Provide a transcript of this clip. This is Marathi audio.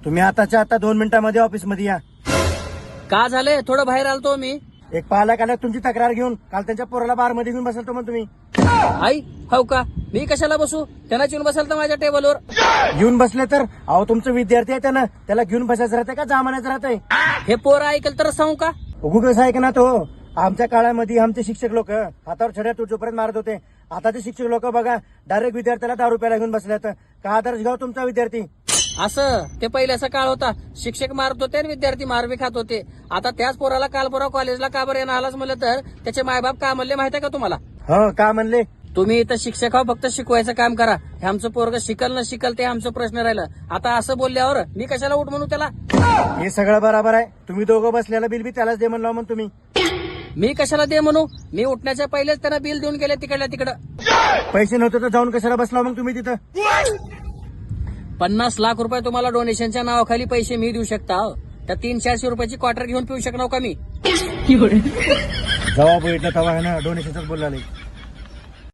तुम्ही आताच्या आता 2 मिनिटांमध्ये ऑफिस मध्ये या. का झालंय? थोडं बाहेर आलतो मी. एक पालक आला तुमची तक्रार घेऊन. काल त्यांच्या पोराला बार मध्ये घेऊन बसलतो मग तुम्ही. आई हो का? मी कशाला बसू? त्यांना येऊन बसाल तर माझ्या टेबलवर. घेऊन बसले तर अहो तुमचं विद्यार्थी आहे त्यानं, त्याला घेऊन बसायचं राहतंय का जमान्याचं राहतंय? हे पोरं ऐकल तर सांगू का? उगूच आहे का ना तो. आमच्या काळामध्ये आमचे शिक्षक लोक हातावर छड्या तुझोपर्यंत मारत होते. आताचे शिक्षक लोक बघा डायरेक्ट विद्यार्थ्याला 10 रुपयाला घेऊन बसल्यात. का आदर्श घ्याव तुमचा विद्यार्थी? असं ते पहिल्याचा काळ होता. शिक्षक मारत होते आणि विद्यार्थी मारबी खात होते. आता त्याच पोराला काल परवा कॉलेजला का बरं येणं आलाच म्हणलं तर त्याचे मायबाप का म्हणले माहिती आहे का तुम्हाला? हो का म्हणले? तुम्ही इथं शिक्षक आहो, फक्त शिकवायचं काम करा. हे आमचं पोरग शिकल न शिकल ते आमचं प्रश्न राहिलं. आता असं बोलल्यावर मी कशाला उठ म्हणू त्याला? हे सगळं बरोबर आहे. तुम्ही दोघं बसलेला बिल बी त्यालाच दे म्हणलं मग तुम्ही. मी कशाला दे म्हणू? मी उठण्याच्या पहिलेच त्यांना बिल देऊन गेले तिकडल्या तिकडं. पैसे नव्हते तर जाऊन कशाला बसला मग तुम्ही तिथं? 50 लाख रुपये तुम्हाला डोनेशनच्या नावाखाली पैसे मी देऊ शकता. त्या 300-400 रुपयाची क्वार्टर घेऊन पिऊ शकणार का मी? जवाब भेटला तेव्हा आहे ना डोनेशनच बोलला.